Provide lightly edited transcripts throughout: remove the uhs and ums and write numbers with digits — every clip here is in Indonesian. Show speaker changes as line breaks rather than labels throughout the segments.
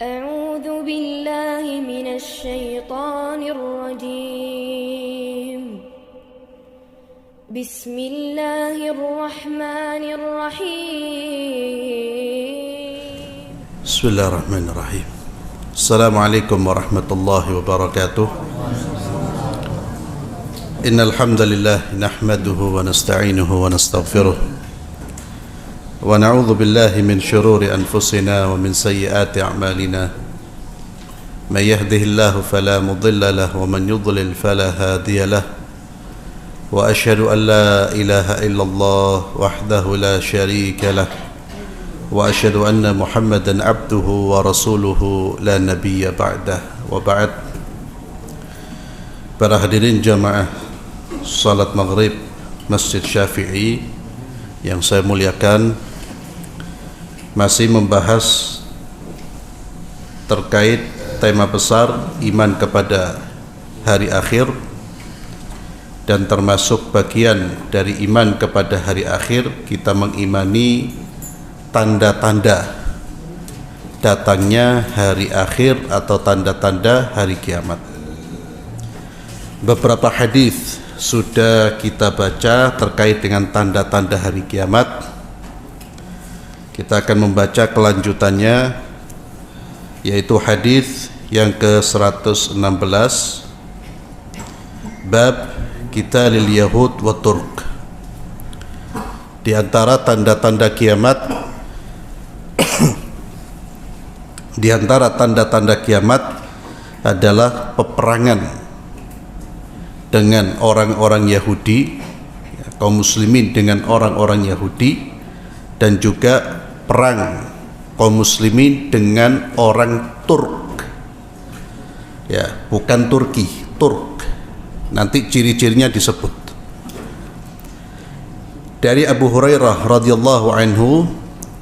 أعوذ بالله من الشيطان الرجيم بسم الله الرحمن الرحيم
بسم الله الرحمن الرحيم. السلام عليكم ورحمة الله وبركاته. إن الحمد لله نحمده ونستعينه ونستغفره ونعوذ بالله من شرور أنفسنا ومن سيئات أعمالنا. من يهده الله فلا مضل له ومن يضلل فلا هادي له. وأشهد أن لا إله إلا الله وحده لا شريك له وأشهد أن محمدا عبده ورسوله لا نبي بعده. وبعد. Para hadirin jamaah salat maghrib Masjid Syafi'i yang saya muliakan, masih membahas terkait tema besar iman kepada hari akhir, dan termasuk bagian dari iman kepada hari akhir kita mengimani tanda-tanda datangnya hari akhir atau tanda-tanda hari kiamat. Beberapa hadis sudah kita baca terkait dengan tanda-tanda hari kiamat. Kita akan membaca kelanjutannya, yaitu hadis yang ke-116, bab qitalil yahud wa turk. Di antara tanda-tanda kiamat di antara tanda-tanda kiamat adalah peperangan dengan orang-orang Yahudi, kaum muslimin dengan orang-orang Yahudi, dan juga perang kaum muslimin dengan orang Turk. Ya, bukan Turki, Turk. Nanti ciri-cirinya disebut. Dari Abu Hurairah radhiyallahu anhu,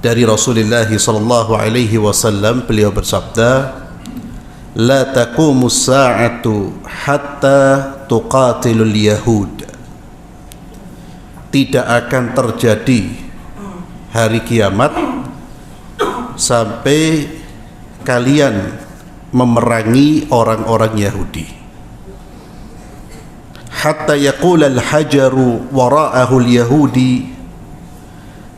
dari Rasulullah sallallahu alaihi wasallam, beliau bersabda, "La taqumus sa'atu hatta tuqatilul yahud." Tidak akan terjadi hari kiamat sampai kalian memerangi orang-orang Yahudi. Hatta yaqula al-hajaru wara'ahu al-yahudi,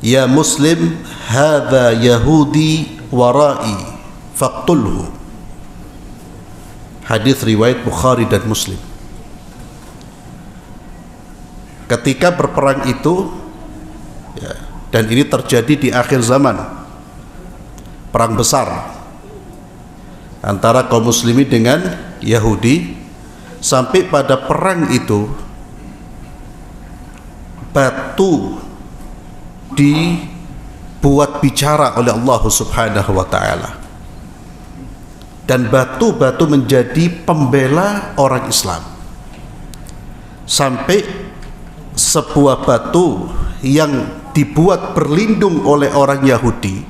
ya muslim hadha yahudi wara'i faqtulhu. Hadis riwayat Bukhari dan Muslim. Ketika berperang itu, ya, dan ini terjadi di akhir zaman, perang besar antara kaum muslimin dengan Yahudi, sampai pada perang itu batu dibuat bicara oleh Allah Subhanahu wa ta'ala, dan batu-batu menjadi pembela orang Islam, sampai sebuah batu yang dibuat berlindung oleh orang Yahudi,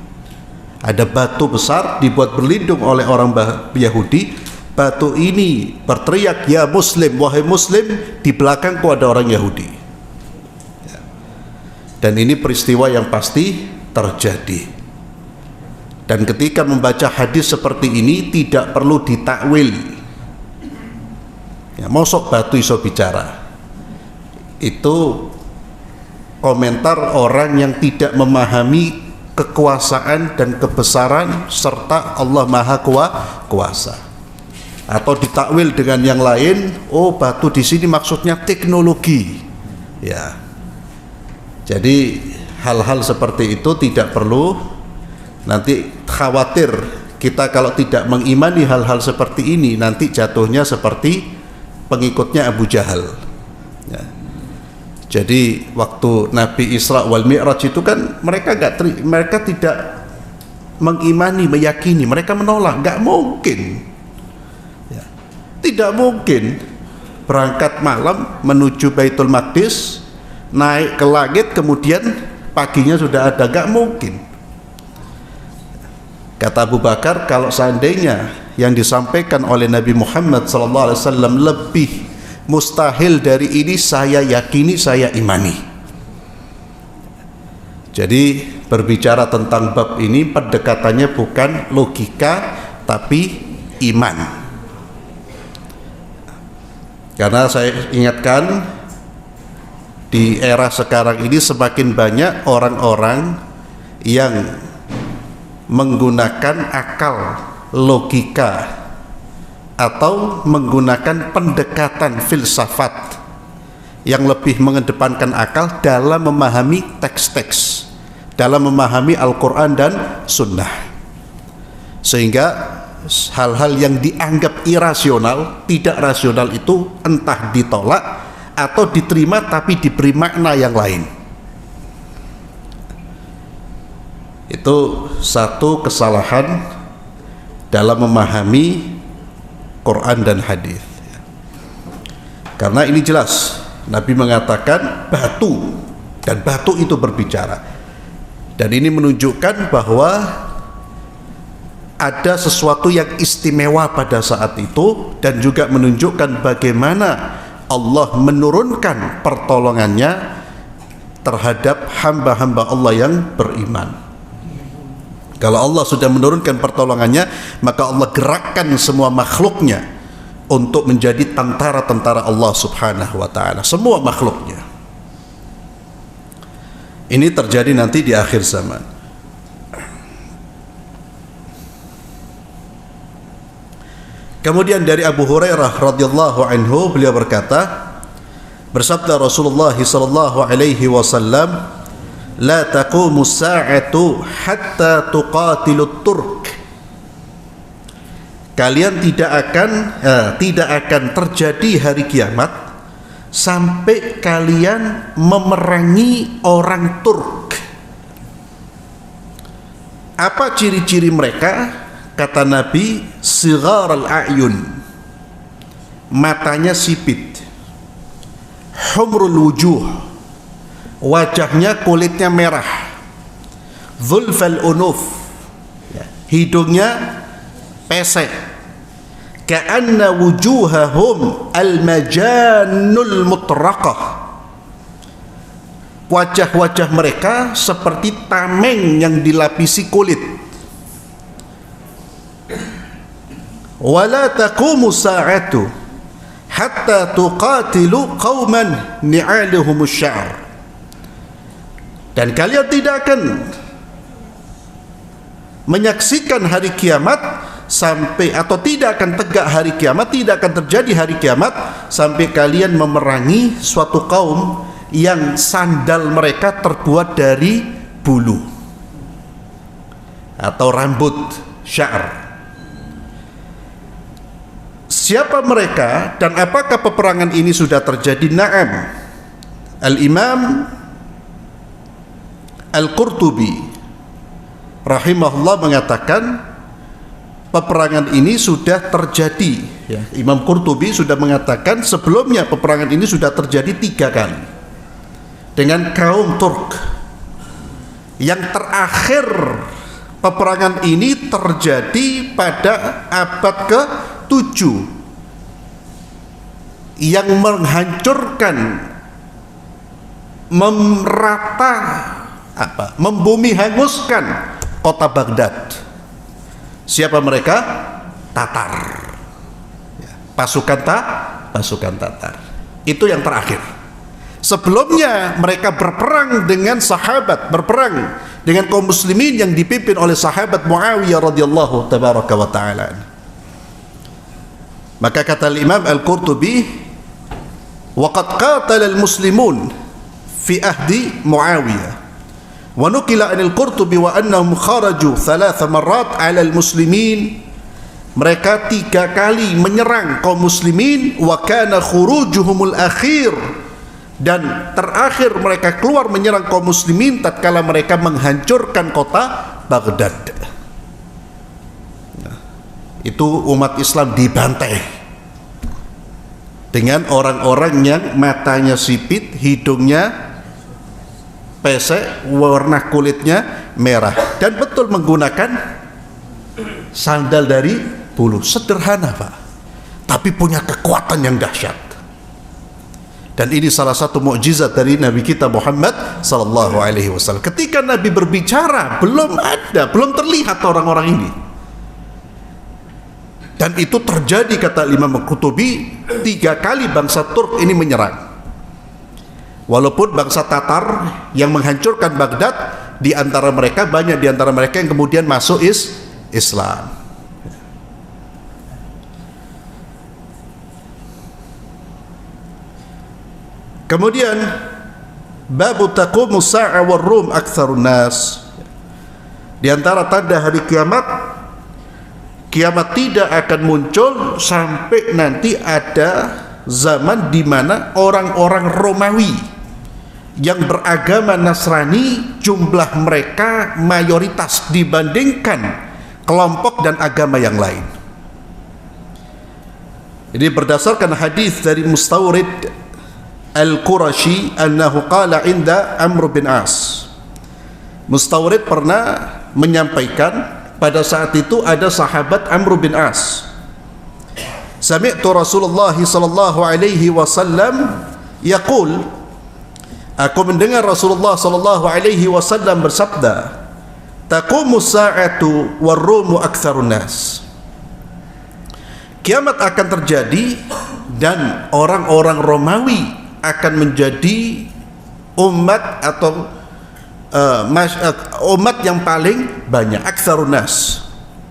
ada batu besar dibuat berlindung oleh orang Yahudi, batu ini berteriak, ya muslim, wahai muslim, di belakangku ada orang Yahudi. Dan ini peristiwa yang pasti terjadi. Dan ketika membaca hadis seperti ini tidak perlu ditakwil. Ya, mosok batu iso bicara. Itu komentar orang yang tidak memahami kekuasaan dan kebesaran serta Allah Maha Kuasa. Atau ditakwil dengan yang lain, oh batu di sini maksudnya teknologi. Ya. Jadi hal-hal seperti itu tidak perlu nanti khawatir kita kalau tidak mengimani hal-hal seperti ini, nanti jatuhnya seperti pengikutnya Abu Jahal. Ya. Jadi waktu Nabi Isra wal Mi'raj itu kan mereka tidak mengimani, meyakini, mereka menolak, nggak mungkin. Ya. Tidak mungkin berangkat malam menuju Baitul Maqdis, naik ke langit, kemudian paginya sudah ada, nggak mungkin. Kata Abu Bakar, kalau seandainya yang disampaikan oleh Nabi Muhammad SAW lebih mustahil dari ini, saya yakini, saya imani. Jadi berbicara tentang bab ini pendekatannya bukan logika, tapi iman. Karena saya ingatkan, di era sekarang ini semakin banyak orang-orang yang menggunakan akal, logika, atau menggunakan pendekatan filsafat yang lebih mengedepankan akal dalam memahami teks-teks, dalam memahami Al-Quran dan Sunnah, sehingga hal-hal yang dianggap irasional, tidak rasional itu entah ditolak atau diterima tapi diberi makna yang lain. Itu satu kesalahan dalam memahami Quran dan hadis. Karena ini jelas Nabi mengatakan batu, dan batu itu berbicara. Dan ini menunjukkan bahwa ada sesuatu yang istimewa pada saat itu, dan juga menunjukkan bagaimana Allah menurunkan pertolongannya terhadap hamba-hamba Allah yang beriman. Kalau Allah sudah menurunkan pertolongannya, maka Allah gerakkan semua makhluknya untuk menjadi tentara-tentara Allah subhanahu wa ta'ala, semua makhluknya. Ini terjadi nanti di akhir zaman. Kemudian dari Abu Hurairah radhiyallahu anhu, beliau berkata, bersabda Rasulullah sallallahu alaihi wasallam, la taqumu sa'atu hatta tuqatilut turk. Kalian tidak akan terjadi hari kiamat sampai kalian memerangi orang Turk. Apa ciri-ciri mereka? Kata Nabi, sighar al-a'yun, matanya sipit, humrul wujuh, wajahnya kulitnya merah, zulfal unuf, hidungnya pesek, ka'anna wujuhahum al-majanul mutraqah, wajah-wajah mereka seperti tameng yang dilapisi kulit. Wala taqumu sa'atu hatta tuqatilu qauman ni'aluhumus sya'r. Dan kalian tidak akan menyaksikan hari kiamat sampai, atau tidak akan tegak hari kiamat, tidak akan terjadi hari kiamat sampai kalian memerangi suatu kaum yang sandal mereka terbuat dari bulu atau rambut sya'r. Siapa mereka dan apakah peperangan ini sudah terjadi? Na'am. Al-Imam Al-Qurtubi rahimahullah mengatakan peperangan ini sudah terjadi, ya. Imam Qurtubi sudah mengatakan sebelumnya peperangan ini sudah terjadi 3 kali dengan kaum Turk. Yang terakhir peperangan ini terjadi pada abad ke-7 yang menghancurkan, membumi hanguskan kota Baghdad. Siapa mereka? Tatar, pasukan Tatar. Itu yang terakhir. Sebelumnya mereka berperang dengan sahabat, berperang dengan kaum muslimin yang dipimpin oleh sahabat Muawiyah radhiyallahu tabaraka wa ta'ala. Maka kata Imam Al-Qurtubi, waqad qatala al-muslimun fi ahdi Muawiyah, wa nukila anil Qurtubi wa annahum kharaju 3 marrat 'ala al-muslimin. Mereka 3 kali menyerang kaum muslimin, wa kana khurujuhumul akhir, dan terakhir mereka keluar menyerang kaum muslimin tatkala mereka menghancurkan kota Baghdad. Itu umat Islam dibantai dengan orang-orang yang matanya sipit, hidungnya pesek, warna kulitnya merah, dan betul menggunakan sandal dari bulu. Sederhana Pak, tapi punya kekuatan yang dahsyat. Dan ini salah satu mukjizat dari Nabi kita Muhammad sallallahu alaihi wasallam. Ketika Nabi berbicara belum terlihat orang-orang ini. Dan itu terjadi, kata Imam Al-Qurtubi, 3 kali bangsa Turk ini menyerang. Walaupun bangsa Tatar yang menghancurkan Baghdad, banyak di antara mereka yang kemudian masuk Islam. Kemudian babu taqumu sa'a war rum aktsarun nas. Di antara tanda hari kiamat tidak akan muncul sampai nanti ada zaman di mana orang-orang Romawi yang beragama Nasrani jumlah mereka mayoritas dibandingkan kelompok dan agama yang lain. Ini berdasarkan hadis dari Mustawrid Al-Qurashi annahu qala inda Amr bin As. Mustawrid pernah menyampaikan pada saat itu ada sahabat Amr bin As. Sami'tu Rasulullah sallallahu alaihi wasallam yaqul, aku mendengar Rasulullah sallallahu alaihi wasallam bersabda, taqumu sa'atu war-rumu aktsarun nas. Kiamat akan terjadi dan orang-orang Romawi akan menjadi umat atau umat yang paling banyak, aktsarun nas.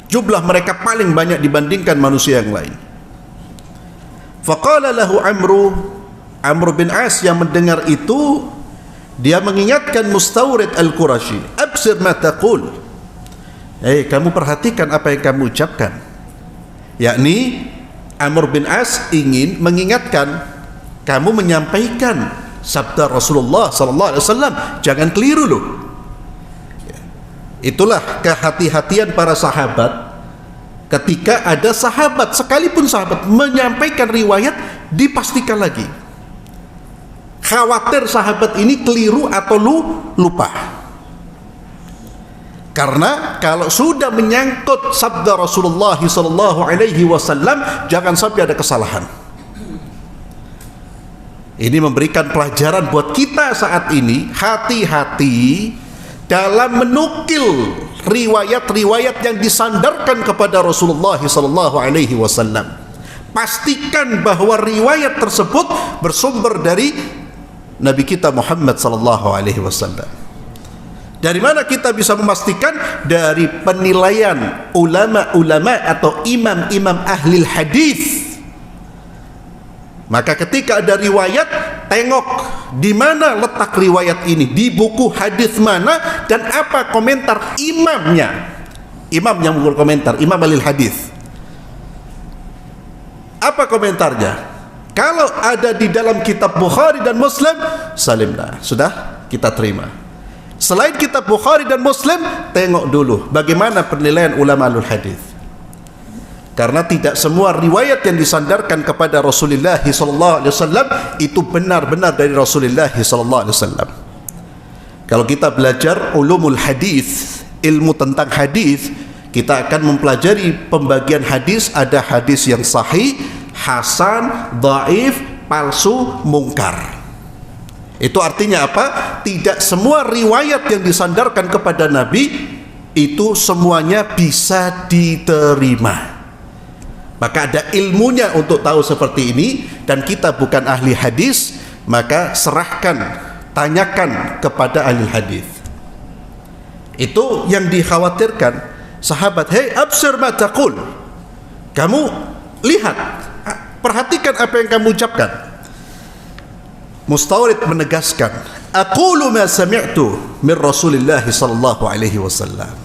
Jumlah mereka paling banyak dibandingkan manusia yang lain. Faqala lahu Amr bin As yang mendengar itu, dia mengingatkan Mustawrid Al-Qurashi, absir ma taqul. Kamu perhatikan apa yang kamu ucapkan. Yakni Amr bin As ingin mengingatkan, kamu menyampaikan sabda Rasulullah sallallahu alaihi wasallam, jangan keliru loh. Itulah kehati-hatian para sahabat ketika ada sahabat, sekalipun sahabat menyampaikan riwayat, dipastikan lagi. Khawatir sahabat ini keliru atau lupa. Karena kalau sudah menyangkut sabda Rasulullah sallallahu alaihi wasallam, jangan sampai ada kesalahan. Ini memberikan pelajaran buat kita saat ini, hati-hati dalam menukil riwayat-riwayat yang disandarkan kepada Rasulullah sallallahu alaihi wasallam. Pastikan bahwa riwayat tersebut bersumber dari Nabi kita Muhammad sallallahu alaihi wasallam. Dari mana kita bisa memastikan? Dari penilaian ulama-ulama atau imam-imam ahli hadis. Maka ketika ada riwayat, tengok di mana letak riwayat ini, di buku hadis mana, dan apa komentar imamnya. Imam yang berkomentar, imam ahli hadis. Apa komentarnya? Kalau ada di dalam kitab Bukhari dan Muslim, salimna, sudah kita terima. Selain kitab Bukhari dan Muslim, tengok dulu bagaimana penilaian ulama ahli hadis. Karena tidak semua riwayat yang disandarkan kepada Rasulullah sallallahu alaihi wasallam itu benar-benar dari Rasulullah sallallahu alaihi wasallam. Kalau kita belajar ulumul hadis, ilmu tentang hadis, kita akan mempelajari pembagian hadis. Ada hadis yang sahih, hasan, dhaif, palsu, mungkar. Itu artinya apa? Tidak semua riwayat yang disandarkan kepada Nabi itu semuanya bisa diterima. Maka ada ilmunya untuk tahu seperti ini, dan kita bukan ahli hadis, maka serahkan, tanyakan kepada ahli hadis. Itu yang dikhawatirkan sahabat. Hei, absir ma taqul. Kamu lihat, perhatikan apa yang kamu ucapkan. Mustawrid menegaskan, aqulu ma sami'tu min Rasulillah sallallahu alaihi wasallam.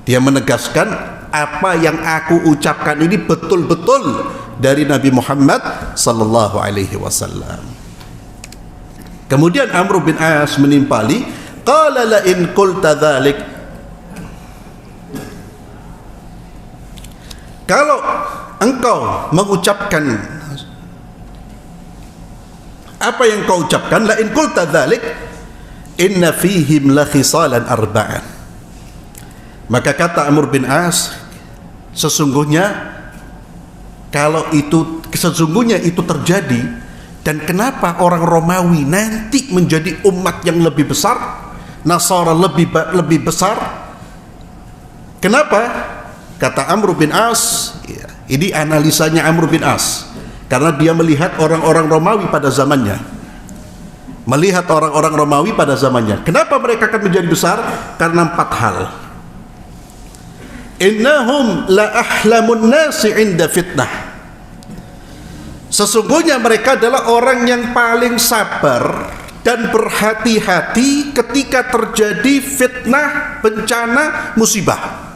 Dia menegaskan, apa yang aku ucapkan ini betul-betul dari Nabi Muhammad sallallahu alaihi wasallam. Kemudian Amr bin As menimpali, qala la in qulta dzalik, kalau engkau mengucapkan apa yang kau ucapkan, la in qulta dzalik inna fihim la khisalan arba'an. Maka kata Amr bin As, sesungguhnya itu terjadi, dan kenapa orang Romawi nanti menjadi umat yang lebih besar, Nasara lebih besar? Kenapa? Kata Amr bin As, ini analisanya Amr bin As, karena dia melihat orang-orang Romawi pada zamannya. Melihat orang-orang Romawi pada zamannya. Kenapa mereka akan menjadi besar? Karena 4 hal. Innahum la ahlamun nasi inda fitnah. Sesungguhnya mereka adalah orang yang paling sabar dan berhati-hati ketika terjadi fitnah, bencana, musibah.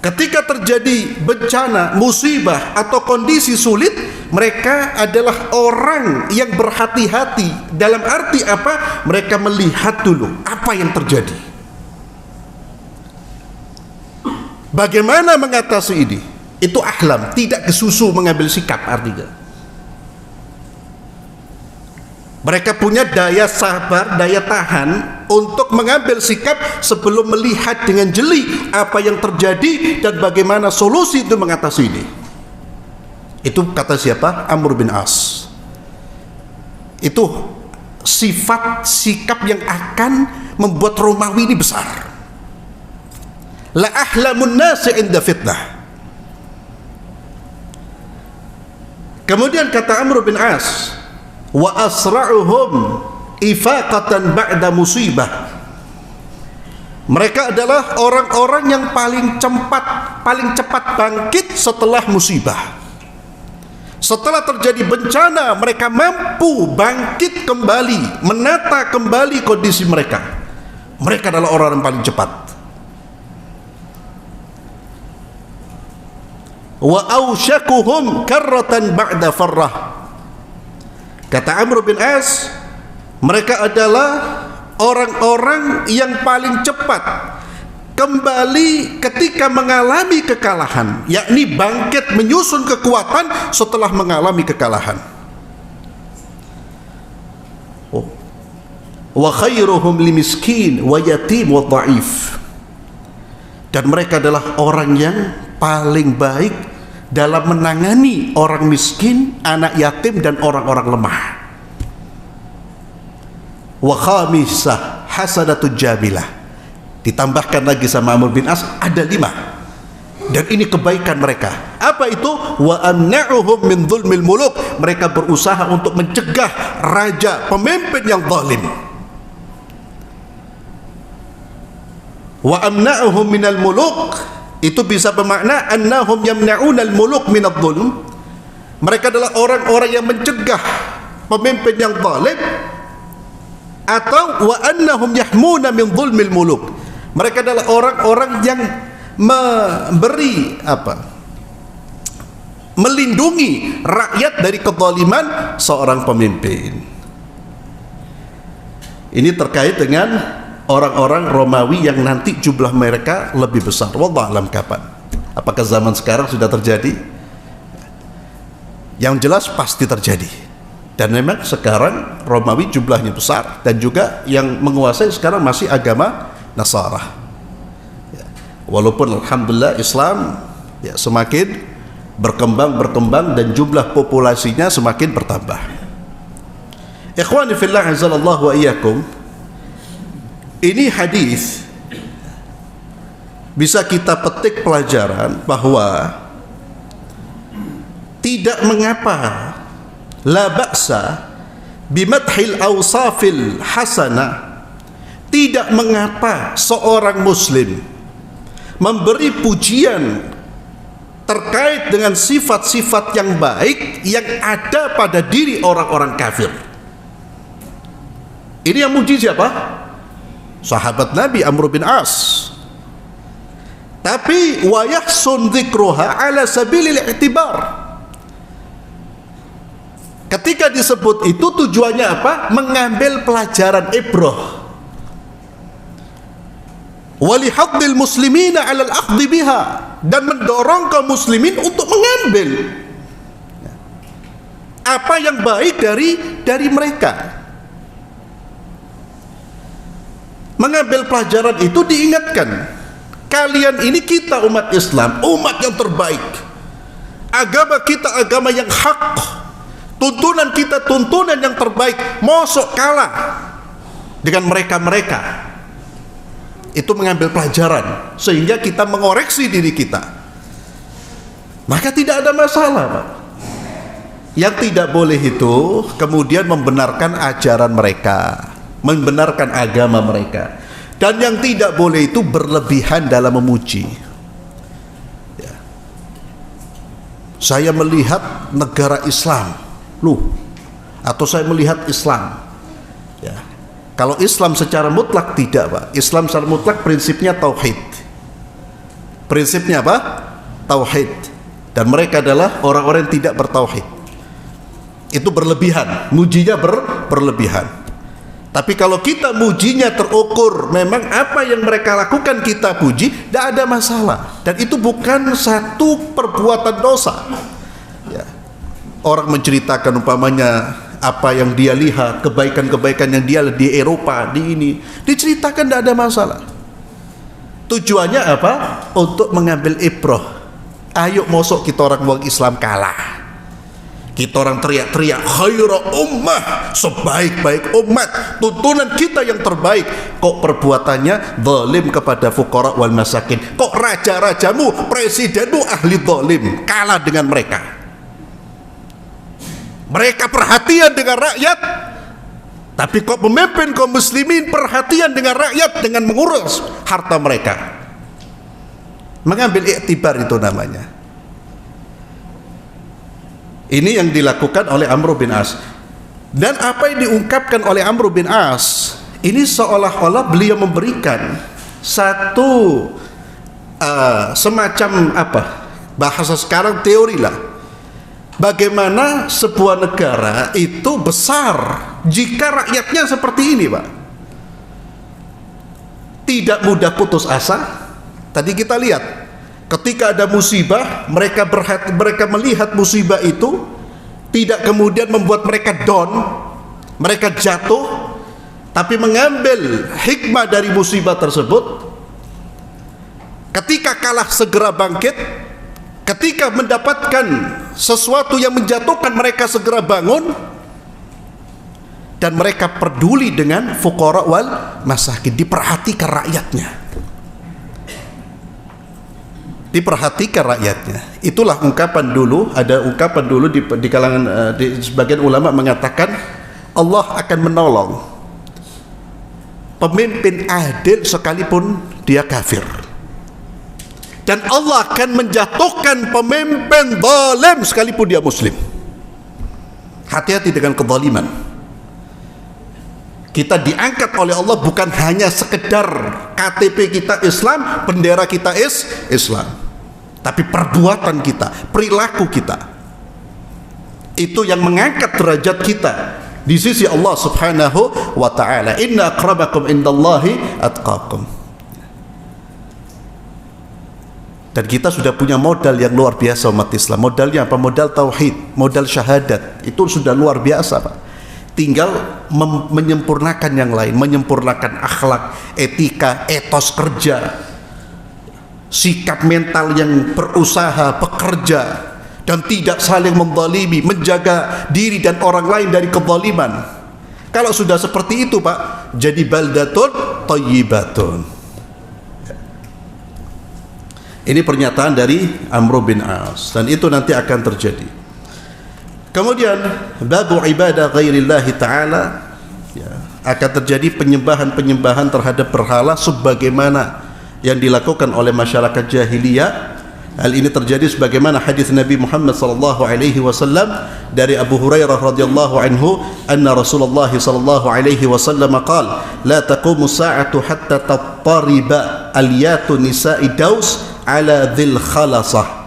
Ketika terjadi bencana, musibah atau kondisi sulit, mereka adalah orang yang berhati-hati. Dalam arti apa? Mereka melihat dulu apa yang terjadi. Bagaimana mengatasi ini? Itu ahlam, tidak kesusu mengambil sikap artinya. Mereka punya daya sabar, daya tahan untuk mengambil sikap sebelum melihat dengan jeli apa yang terjadi dan bagaimana solusi itu mengatasi ini. Itu kata siapa? Amr bin As. Itu sifat sikap yang akan membuat Romawi ini besar. La ahlamun nasi inda fitnah. Kemudian kata Amr bin As, wa asra'uhum ifaqatan ba'da musibah. Mereka adalah orang-orang yang paling cepat bangkit setelah musibah. Setelah terjadi bencana, mereka mampu bangkit kembali, menata kembali kondisi mereka. Mereka adalah orang yang paling cepat. Wa awsyakuhum karratan ba'da farrah. Kata Amr bin As, mereka adalah orang-orang yang paling cepat kembali ketika mengalami kekalahan, yakni bangkit menyusun kekuatan setelah mengalami kekalahan. Wa khairuhum limiskin wa yatim wa dha'if. Dan mereka adalah orang yang paling baik dalam menangani orang miskin, anak yatim, dan orang-orang lemah. Wa khamisah hasanatul jamilah. Ditambahkan lagi sama Amr bin As, ada 5. Dan ini kebaikan mereka. Apa itu? Wa amna'uhum min zulmil muluk. Mereka berusaha untuk mencegah raja, pemimpin yang zalim. Wa amna'uhum minal muluk, itu bisa bermakna annahum yamna'unal muluk minadh dhulm. Mereka adalah orang-orang yang mencegah pemimpin yang zalim, atau wa annahum yahmuna min dhulmil muluk. Mereka adalah orang-orang yang melindungi rakyat dari kezaliman seorang pemimpin. Ini terkait dengan orang-orang Romawi yang nanti jumlah mereka lebih besar. Wallahu a'lam kapan. Apakah zaman sekarang sudah terjadi? Yang jelas pasti terjadi. Dan memang sekarang Romawi jumlahnya besar, dan juga yang menguasai sekarang masih agama Nasara. Walaupun alhamdulillah Islam semakin berkembang dan jumlah populasinya semakin bertambah. Ikhwani fillah azallallahu wa iyyakum. Ini hadis bisa kita petik pelajaran bahwa tidak mengapa, la ba'sa bimadhil awsafil hasanah, tidak mengapa seorang muslim memberi pujian terkait dengan sifat-sifat yang baik yang ada pada diri orang-orang kafir. Ini yang muji siapa? Sahabat Nabi Amr bin As. Tapi wa yahsun dzikruha ala sabilil i'tibar. Ketika disebut itu tujuannya apa? Mengambil pelajaran ibrah. Wa li haddil muslimina 'ala al-akhdhi biha, dan mendorong kaum muslimin untuk mengambil apa yang baik dari mereka. Mengambil pelajaran itu diingatkan, kalian ini kita umat Islam, umat yang terbaik. Agama kita agama yang hak. Tuntunan kita tuntunan yang terbaik. Mosok kalah dengan mereka-mereka. Itu mengambil pelajaran sehingga kita mengoreksi diri kita. Maka tidak ada masalah, Pak. Yang tidak boleh itu kemudian membenarkan ajaran mereka, membenarkan agama mereka. Dan yang tidak boleh itu berlebihan dalam memuji. Ya. Saya melihat negara Islam, atau saya melihat Islam. Ya. Kalau Islam secara mutlak tidak, Pak. Islam secara mutlak prinsipnya tauhid. Prinsipnya apa? Tauhid. Dan mereka adalah orang-orang yang tidak bertauhid. Itu berlebihan, mujinya berlebihan. Tapi kalau kita mujinya terukur, memang apa yang mereka lakukan kita puji, tidak ada masalah. Dan itu bukan satu perbuatan dosa. Ya. Orang menceritakan umpamanya apa yang dia lihat, kebaikan-kebaikan yang dia lihat di Eropa, di ini, diceritakan, tidak ada masalah. Tujuannya apa? Untuk mengambil ibrah. Ayo mosok kita orang Islam kalah. Kita orang teriak-teriak khaira ummah, sebaik-baik umat, tuntunan kita yang terbaik. Kok perbuatannya zalim kepada fuqara wal masakin? Kok raja-rajamu, presidenmu ahli zalim, kalah dengan mereka? Mereka perhatian dengan rakyat, tapi kok pemimpin kaum muslimin perhatian dengan rakyat dengan mengurus harta mereka. Mengambil iktibar itu namanya. Ini yang dilakukan oleh Amr bin As. Dan apa yang diungkapkan oleh Amr bin As, ini seolah-olah beliau memberikan satu semacam apa, bahasa sekarang teori lah, bagaimana sebuah negara itu besar jika rakyatnya seperti ini, Pak. Tidak mudah putus asa. Tadi kita lihat ketika ada musibah, mereka melihat musibah itu tidak kemudian membuat mereka down, mereka jatuh, tapi mengambil hikmah dari musibah tersebut. Ketika kalah segera bangkit, ketika mendapatkan sesuatu yang menjatuhkan mereka segera bangun, dan mereka peduli dengan fuqara wal masakin, diperhatikan rakyatnya. Diperhatikan rakyatnya. Itulah ungkapan dulu, ada ungkapan dulu di kalangan di sebagian ulama mengatakan Allah akan menolong pemimpin adil sekalipun dia kafir, dan Allah akan menjatuhkan pemimpin zalim sekalipun dia muslim. Hati-hati dengan kezaliman. Kita diangkat oleh Allah bukan hanya sekedar KTP kita Islam, bendera kita Islam, tapi perbuatan kita, perilaku kita, itu yang mengangkat derajat kita di sisi Allah Subhanahu wa ta'ala. Inna akramakum indallahi atqakum. Dan kita sudah punya modal yang luar biasa umat Islam. Modalnya apa? Modal tauhid, modal syahadat. Itu sudah luar biasa, Pak. Tinggal menyempurnakan yang lain, menyempurnakan akhlak, etika, etos kerja, sikap mental yang berusaha, bekerja, dan tidak saling menzalimi, menjaga diri dan orang lain dari kezaliman. Kalau sudah seperti itu, Pak, jadi baldatun thayyibatun. Ini pernyataan dari Amr bin As, dan itu nanti akan terjadi. Kemudian babu ibadah ghairillahi ta'ala, ya, akan terjadi penyembahan-penyembahan terhadap berhala sebagaimana yang dilakukan oleh masyarakat jahiliyah. Hal ini terjadi sebagaimana hadis Nabi Muhammad sallallahu alaihi wasallam dari Abu Hurairah radhiyallahu anhu, anna Rasulullah sallallahu alaihi wasallam qala la taqumu sa'atu hatta tattariba aliyatu nisa'i Daus ala dhil khalasah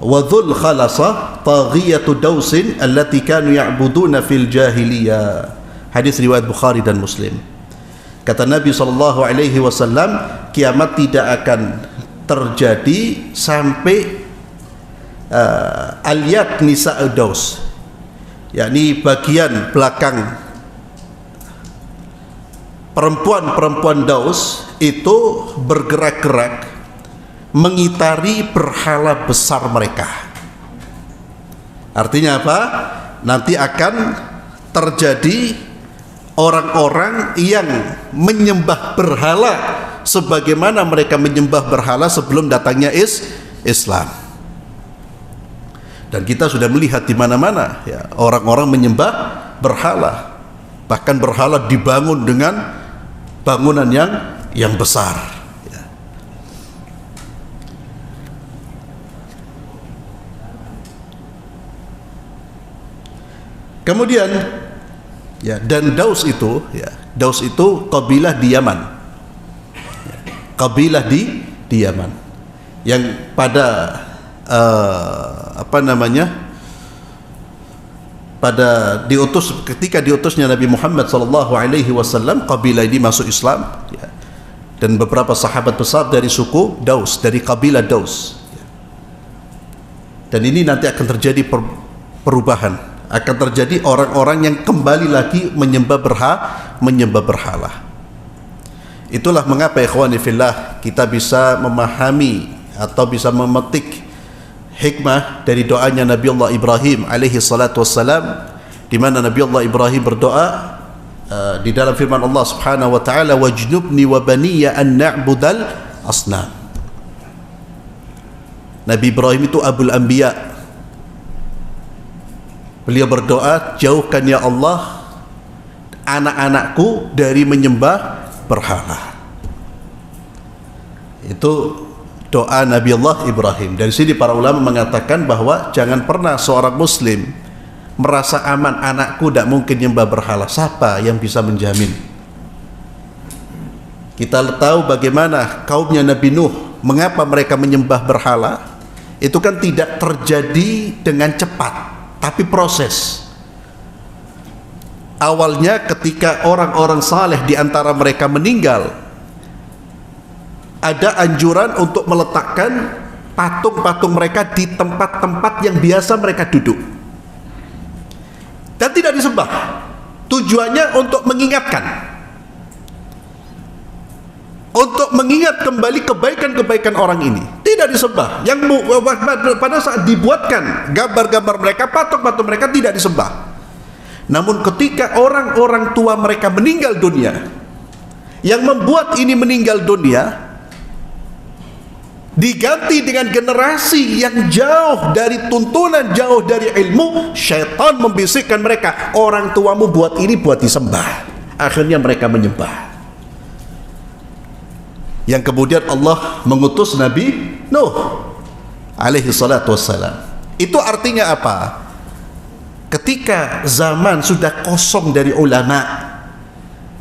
wa dhul khalasah taghiyatu Dausin allati kanu ya'buduna fil jahiliyah. Hadis riwayat Bukhari dan Muslim. Kata Nabi sallallahu alaihi wasallam, kiamat tidak akan terjadi sampai aliyat nisa Daus, yakni bagian belakang perempuan-perempuan Daus itu bergerak-gerak mengitari berhala besar mereka. Artinya apa? Nanti akan terjadi orang-orang yang menyembah berhala sebagaimana mereka menyembah berhala sebelum datangnya Islam. Dan kita sudah melihat di mana-mana ya, orang-orang menyembah berhala. Bahkan berhala dibangun dengan bangunan yang besar. Ya. Kemudian ya, dan Daus itu kabilah di Yaman. Ya, kabilah di Yaman yang pada ketika diutusnya Nabi Muhammad SAW, kabilah ini masuk Islam ya. Dan beberapa sahabat besar dari suku Daus, dari kabilah Daus ya. Dan ini nanti akan terjadi perubahan, akan terjadi orang-orang yang kembali lagi menyembah berhala. Itulah mengapa ikhwani fillah kita bisa memahami atau bisa memetik hikmah dari doanya Nabi Allah Ibrahim alaihi salatu wassalam, di mana Nabi Allah Ibrahim berdoa di dalam firman Allah Subhanahu wa taala, wajnubni wa baniya an na'budal asnam. Nabi Ibrahim itu abul anbiya. Beliau berdoa, jauhkan ya Allah anak-anakku dari menyembah berhala. Itu doa Nabi Allah Ibrahim. Dari sini para ulama mengatakan bahwa jangan pernah seorang muslim merasa aman, anakku tidak mungkin menyembah berhala. Siapa yang bisa menjamin? Kita tahu bagaimana kaumnya Nabi Nuh, mengapa mereka menyembah berhala. Itu kan tidak terjadi dengan cepat, tapi proses. Awalnya ketika orang-orang saleh di antara mereka meninggal, ada anjuran untuk meletakkan patung-patung mereka di tempat-tempat yang biasa mereka duduk dan tidak disembah. Tujuannya untuk mengingatkan, untuk mengingat kembali kebaikan-kebaikan orang ini. Tidak disembah. Yang pada saat dibuatkan gambar-gambar mereka, patung-patung mereka tidak disembah. Namun ketika orang-orang tua mereka meninggal dunia, yang membuat ini meninggal dunia diganti dengan generasi yang jauh dari tuntunan, jauh dari ilmu. Syaitan membisikkan mereka, orang tuamu buat ini buat disembah. Akhirnya mereka menyembah. Yang kemudian Allah mengutus Nabi Nuh alaihi salatu wassalam. Itu artinya apa? Ketika zaman sudah kosong dari ulama,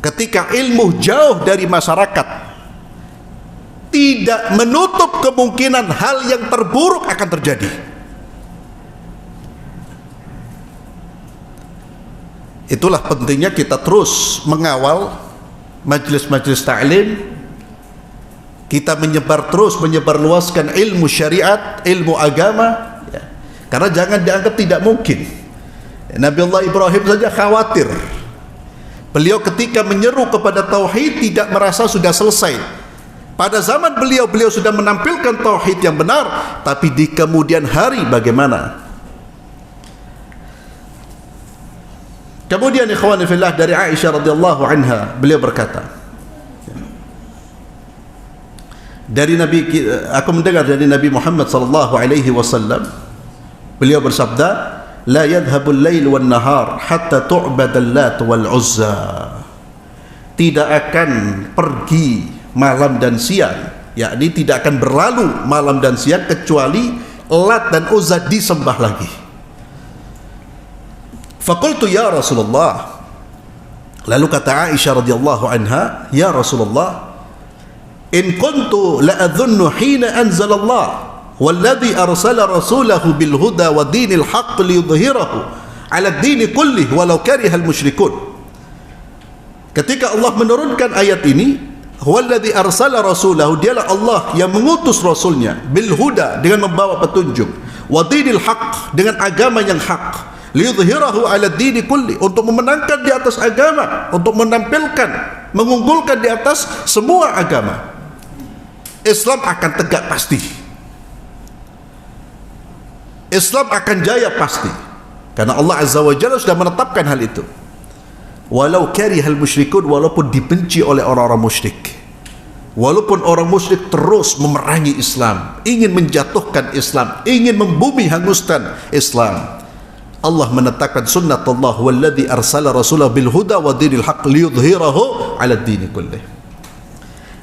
ketika ilmu jauh dari masyarakat, tidak menutup kemungkinan hal yang terburuk akan terjadi. Itulah pentingnya kita terus mengawal majelis-majelis ta'lim, kita menyebarluaskan ilmu syariat, ilmu agama ya. Karena jangan dianggap tidak mungkin. Nabi Allah Ibrahim saja khawatir. Beliau ketika menyeru kepada tauhid tidak merasa sudah selesai. Pada zaman beliau sudah menampilkan tauhid yang benar, tapi di kemudian hari bagaimana? Kemudian ikhwani fillah, dari Aisyah radhiyallahu anha, beliau berkata, aku mendengar dari Nabi Muhammad sallallahu alaihi wasallam, beliau bersabda, la yadhhabul lail wan nahar hatta tu'badal lat wal uzza. Tidak akan pergi malam dan siang, yakni tidak akan berlalu malam dan siang kecuali Lat dan Uzza disembah lagi. Faqultu ya Rasulullah, lalu kata Aisyah radhiyallahu anha, ya Rasulullah, in kuntu la adhunnu hina anzalallah walladhi arsala rasulahu bil huda wa dinil haqq liyudhhirahu ala ad-din kullih walau karihal musyrikun. Ketika Allah menurunkan ayat ini, huwallazi arsala rasulahu, dialah Allah yang mengutus rasulnya, bil huda, dengan membawa petunjuk, wa dinil haq, dengan agama yang hak, liyudhhirahu ala dini kulli, untuk memenangkan di atas agama, untuk menampilkan, mengunggulkan di atas semua agama. Islam akan tegak pasti, Islam akan jaya pasti, karena Allah Azza wa Jalla sudah menetapkan hal itu. walau karihal musyrikun, walaupun dibenci oleh orang-orang musyrik. Walaupun orang musyrik terus memerangi Islam, ingin menjatuhkan Islam, ingin membumi hanguskan Islam, Allah menetapkan sunnatullah walladzi arsala rasulahu bil huda wa dinil haqq liyudhhirahu 'ala ad-dini kullih.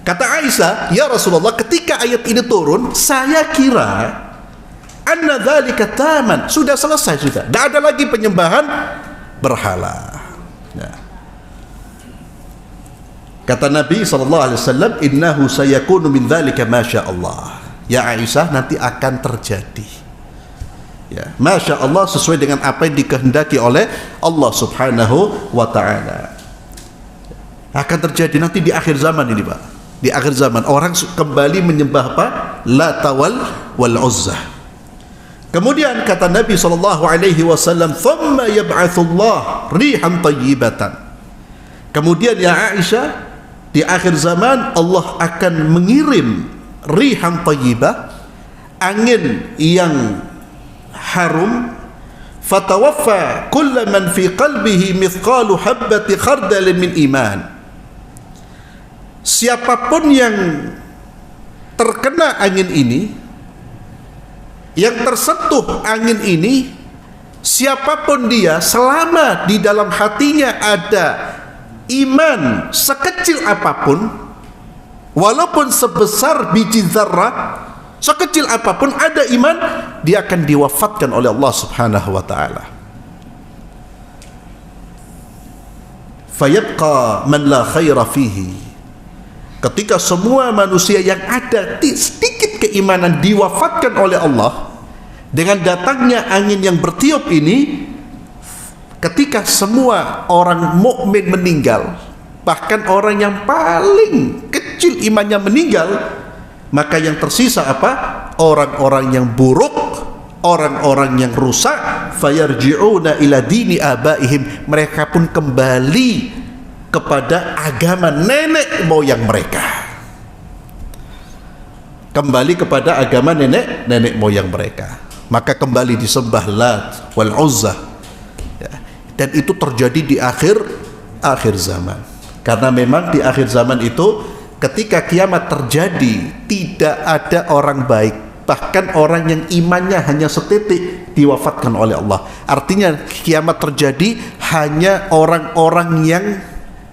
Kata Aisyah, ya Rasulullah, ketika ayat ini turun, saya kira anna dzalika taman, sudah selesai, sudah tidak ada lagi penyembahan berhala. Nah, kata Nabi SAW, innahu sayakunu min dzalika ma sya Allah. Ya Aisyah, nanti akan terjadi, ya, Masya Allah, sesuai dengan apa yang dikehendaki oleh Allah Subhanahu wa ta'ala. Akan terjadi nanti di akhir zaman ini, Pak. Di akhir zaman orang kembali menyembah apa? Lata wal Uzza. Kemudian kata Nabi SAW, thumma yab'athullah rihan tayyibatan. Kemudian ya Aisyah, di akhir zaman Allah akan mengirim rihan tayyibah, angin yang harum, fatawaffa kulla man fi qalbihi mithqalu habbati khardalin min iman. Siapapun yang terkena angin ini, yang tersentuh angin ini, siapapun dia, selama di dalam hatinya ada iman sekecil apapun, walaupun sebesar biji zarrah, sekecil apapun ada iman, dia akan diwafatkan oleh Allah Subhanahu wa ta'ala. Fayabqa man la khaira fihi. Ketika semua manusia yang ada sedikit keimanan diwafatkan oleh Allah dengan datangnya angin yang bertiup ini, ketika semua orang mukmin meninggal, bahkan orang yang paling kecil imannya meninggal, maka yang tersisa apa? Orang-orang yang buruk, orang-orang yang rusak, fayarji'una ila dini abaihim, mereka pun kembali kepada agama nenek moyang mereka. Kembali kepada agama nenek moyang mereka. Maka kembali disembah Lat wal Uzza. Ya. Dan itu terjadi di akhir zaman. Karena memang di akhir zaman itu, ketika kiamat terjadi, tidak ada orang baik, bahkan orang yang imannya hanya setitik diwafatkan oleh Allah. Artinya kiamat terjadi hanya orang-orang yang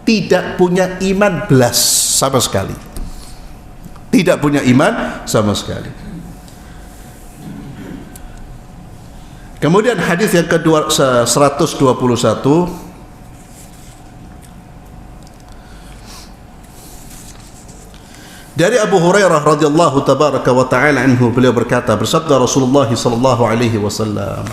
tidak punya iman belas sama sekali, tidak punya iman sama sekali. Kemudian hadis yang kedua 121, dari Abu Hurairah radhiyallahu tabaraka wa ta'ala anhu, beliau berkata, bersabda Rasulullah sallallahu alaihi wasallam,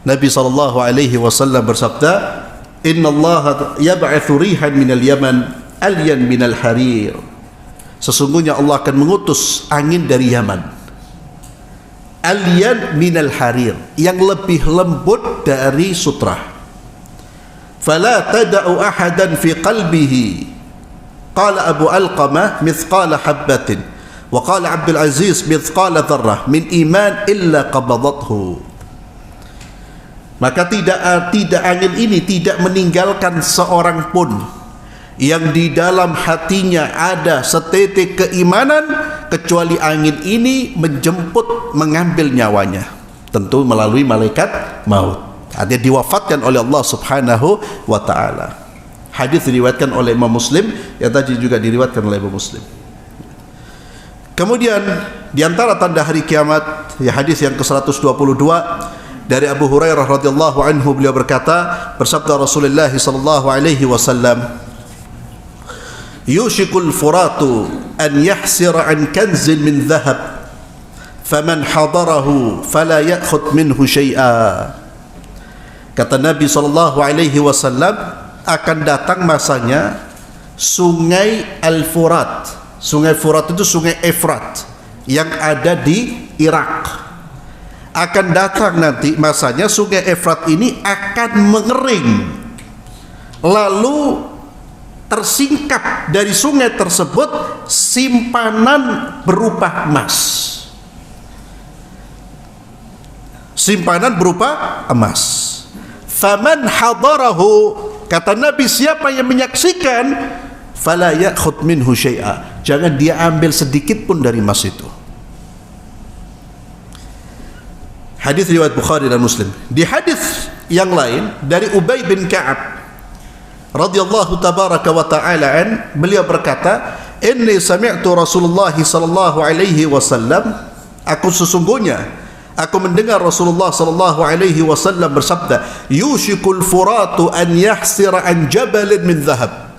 Nabi sallallahu alaihi wasallam bersabda, inna Allah yab'athu rihan minal yaman alyan minal harir. Sesungguhnya Allah akan mengutus angin dari Yaman, alyan minal harir, yang lebih lembut dari sutra. Fala tada'u ahadan fi qalbihi, qala Abu Alqamah, mithqala habbatin, wa qala Abdul Aziz mithqala dharrah min iman illa qabadathu. Maka tidak angin ini tidak meninggalkan seorang pun yang di dalam hatinya ada setetek keimanan, kecuali angin ini menjemput, mengambil nyawanya, tentu melalui malaikat maut. Artinya diwafatkan oleh Allah Subhanahu wa ta'ala. Hadis diriwayatkan oleh Imam Muslim, yang tadi juga diriwayatkan oleh Imam Muslim. Kemudian di antara tanda hari kiamat, ya, hadis yang ke-122 dari Abu Hurairah radhiyallahu anhu, beliau berkata, bersabda Rasulullah sallallahu alaihi wasallam, yushikul furatu an yahsira an kanzin min dhahab faman hadarahu fala ya'khudh minhu syai'a. Kata Nabi sallallahu alaihi wasallam, akan datang masanya sungai Al-Furat. Sungai Furat itu sungai Efrat yang ada di Irak. Akan datang nanti masanya sungai Efrat ini akan mengering, lalu tersingkap dari sungai tersebut simpanan berupa emas. Simpanan berupa emas. Faman hadarahu, kata Nabi, siapa yang menyaksikan, fala ya'khud minhu syai'a, jangan dia ambil sedikit pun dari emas itu. Hadis riwayat Bukhari dan Muslim. Di hadis yang lain dari Ubay bin Ka'ab radhiyallahu tabaraka wa ta'ala an, beliau berkata, inni sami'tu Rasulullah sallallahu alaihi wasallam, aku sesungguhnya aku mendengar Rasulullah sallallahu alaihi wasallam bersabda, yushikul furatu an yahsira an jabalin min dhahab,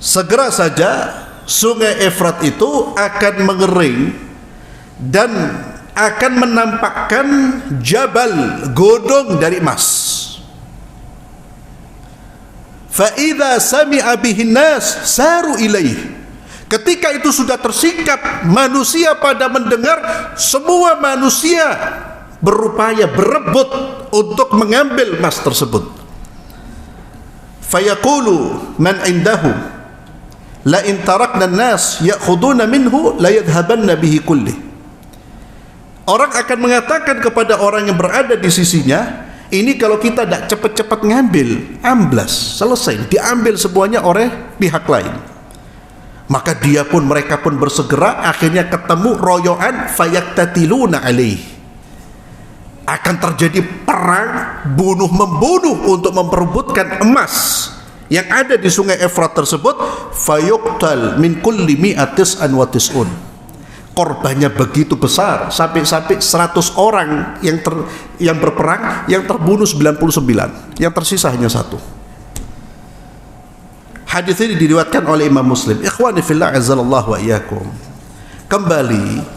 segera saja sungai Efrat itu akan mengering dan akan menampakkan jabal, gunung dari emas. Fa idza sami'a bihin nas saru ilaih, ketika itu sudah tersingkap manusia pada mendengar, semua manusia berupaya berebut untuk mengambil emas tersebut. Fayaqulu man indahu la in tarakna an-nas ya'khuduna minhu la yadhhabanna bihi kulli. Orang akan mengatakan kepada orang yang berada di sisinya, ini kalau kita tidak cepat-cepat ngambil, amblas, selesai, diambil semuanya oleh pihak lain. Maka mereka pun bersegera, akhirnya ketemu royoan, fayaqtatiluna alaih. Akan terjadi perang bunuh-membunuh untuk memperebutkan emas yang ada di sungai Efrat tersebut. Fayuqtal min kulli mi'atis anwatis'un. Korbannya begitu besar, sampai 100 orang yang berperang, yang terbunuh 99, yang tersisa hanya 1. Hadis ini diriwayatkan oleh Imam Muslim. Ikhwani fillah azzalallahu wa iyyakum. Kembali,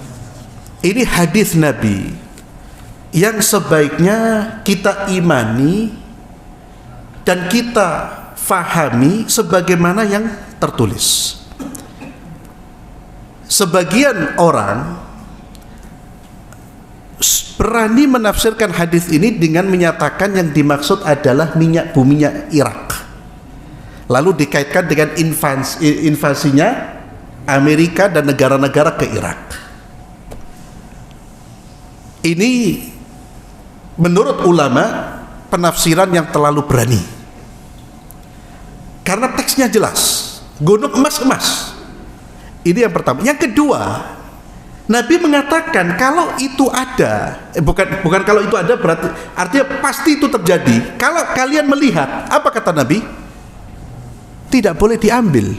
ini hadis Nabi yang sebaiknya kita imani dan kita fahami sebagaimana yang tertulis. Sebagian orang berani menafsirkan hadis ini dengan menyatakan yang dimaksud adalah minyak buminya Irak, lalu dikaitkan dengan invasinya Amerika dan negara-negara ke Irak. Ini menurut ulama penafsiran yang terlalu berani, karena teksnya jelas, gunung emas. Ini yang pertama. Yang kedua, Nabi mengatakan kalau itu ada, bukan kalau itu ada berarti artinya pasti itu terjadi. Kalau kalian melihat, apa kata Nabi? Tidak boleh diambil.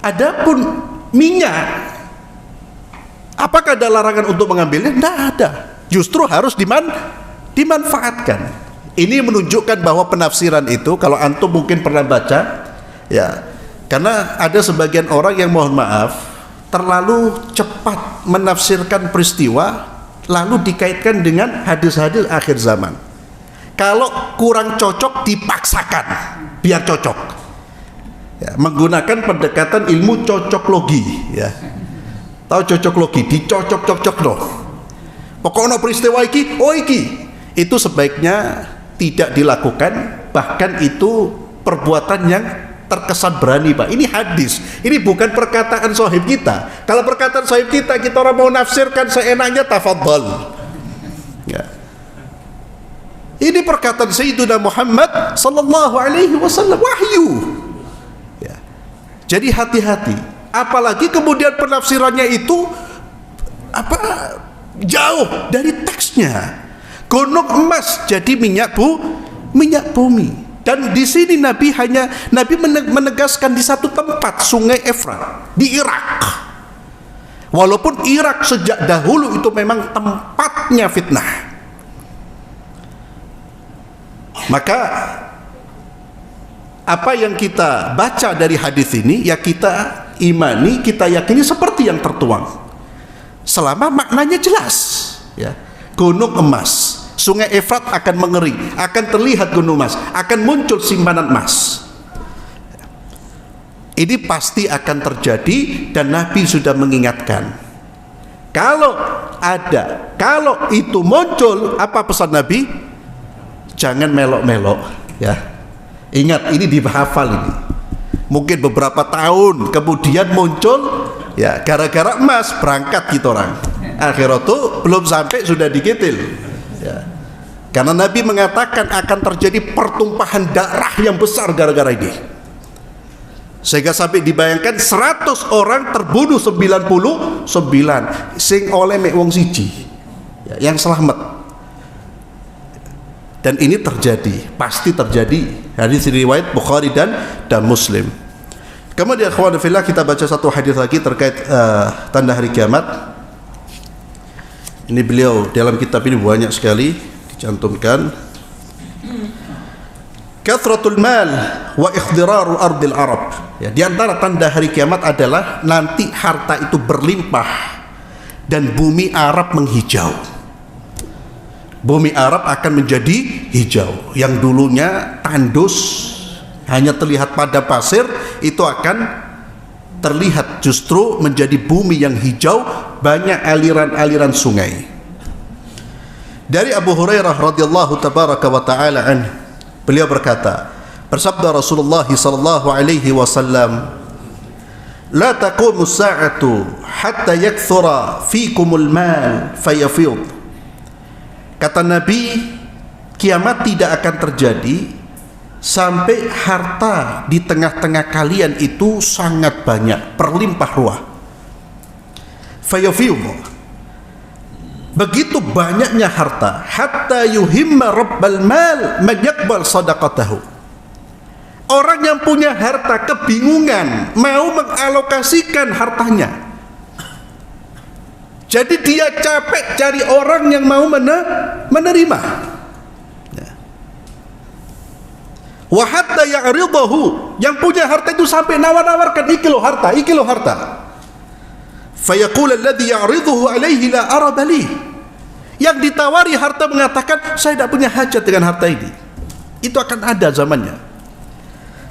Adapun minyak, apakah ada larangan untuk mengambilnya? Tidak ada. Justru harus dimanfaatkan. Ini menunjukkan bahwa penafsiran itu, kalau antum mungkin pernah baca, ya. Karena ada sebagian orang yang mohon maaf terlalu cepat menafsirkan peristiwa lalu dikaitkan dengan hadis-hadis akhir zaman. Kalau kurang cocok dipaksakan biar cocok. Ya, menggunakan pendekatan ilmu cocoklogi, ya. Tahu cocoklogi, dicocok-cocok loh. Pokoknya peristiwa iki, itu sebaiknya tidak dilakukan, bahkan itu perbuatan yang terkesan berani, Pak. Ini hadis, ini bukan perkataan sahib kita. Kalau perkataan sahib kita orang mau nafsirkan seenaknya, tafadhal, ya. Ini perkataan Sayyidina Muhammad sallallahu alaihi wasallam, wahyu, ya. Jadi hati-hati, apalagi kemudian penafsirannya itu jauh dari teksnya. Gunung emas jadi minyak bumi. Dan di sini Nabi menegaskan di satu tempat, sungai Efrat di Irak. Walaupun Irak sejak dahulu itu memang tempatnya fitnah. Maka apa yang kita baca dari hadis ini, ya kita imani, kita yakini seperti yang tertuang. Selama maknanya jelas, ya. Gunung emas, sungai Efrat akan mengering, akan terlihat gunung emas, akan muncul simpanan emas. Ini pasti akan terjadi dan Nabi sudah mengingatkan. Kalau itu muncul, apa pesan Nabi? Jangan melok-melok, ya. Ingat, ini dihafal ini. Mungkin beberapa tahun kemudian muncul, ya, gara-gara emas berangkat gitu orang. Akhirat itu belum sampai sudah dikitil, ya. Karena Nabi mengatakan akan terjadi pertumpahan darah yang besar gara-gara ini. Sehingga sampai dibayangkan 100 orang terbunuh 99 sing oleh mek wong siji yang selamat. Dan ini terjadi, pasti terjadi. Hadis riwayat Bukhari dan Muslim. Kemudian akhwan fillah, kita baca satu hadis lagi terkait tanda hari kiamat. Ini beliau dalam kitab ini banyak sekali dicantumkan. Kathratul mal wa ikhdiraru ardil Arab. Ya, di antara tanda hari kiamat adalah nanti harta itu berlimpah dan bumi Arab menghijau. Bumi Arab akan menjadi hijau. Yang dulunya tandus, hanya terlihat pada pasir, itu akan terlihat justru menjadi bumi yang hijau, banyak aliran-aliran sungai. Dari Abu Hurairah radhiyallahu tabaraka wa ta'ala anhu, beliau berkata, bersabda Rasulullah sallallahu alaihi wasallam, la taqumu as-sa'atu hatta yakthura fikumul mal fayafid. Kata Nabi, kiamat tidak akan terjadi sampai harta di tengah-tengah kalian itu sangat banyak, berlimpah ruah. Fayafid, begitu banyaknya harta, hatta yuhimma rabbal mal man yaqbal sadaqatahu. Orang yang punya harta kebingungan mau mengalokasikan hartanya. Jadi dia capek cari orang yang mau menerima. Wa hatta ya'ridahu, yang punya harta itu sampai nawar-nawarkan, iki lo harta, iki lo harta. Fayaqul alladhi ya'riduhu alaihi la arada li. Yang ditawari harta mengatakan, saya tidak punya hajat dengan harta ini. Itu akan ada zamannya.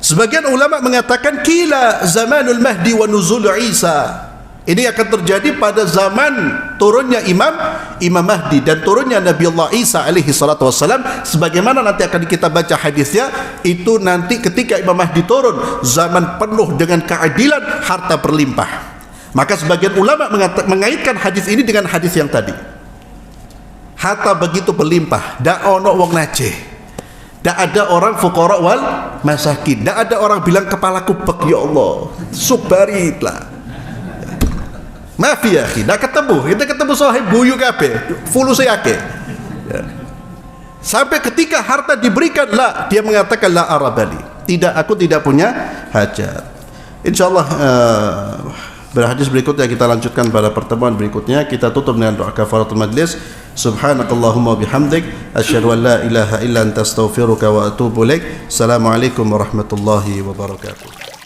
Sebagian ulama mengatakan kila zamanul mahdi wa nuzul Isa. Ini akan terjadi pada zaman turunnya Imam Mahdi dan turunnya Nabi Allah Isa alaihi salatu wassalam. Sebagaimana nanti akan kita baca hadisnya, itu nanti ketika Imam Mahdi turun, zaman penuh dengan keadilan, harta berlimpah. Maka sebagian ulama mengaitkan hadis ini dengan hadis yang tadi. Harta begitu berlimpah, dak ono wong najeh, dak ada orang fuqara wal masakin, dak ada orang bilang kepalaku bek, ya Allah subaritlah. Maaf ya, kita ketemu sahib buyu kabeh, fulus akeh. Ya. Sampai ketika harta diberikan, dia mengatakan la arabali. Tidak, aku tidak punya hajat. Insyaallah berhadis berikutnya kita lanjutkan pada pertemuan berikutnya. Kita tutup dengan doa kafaratul majlis. Subhanakallahumma bihamdik asyhadu an la ilaha illa anta astaghfiruka wa atubu ilaik. Assalamualaikum warahmatullahi wabarakatuh.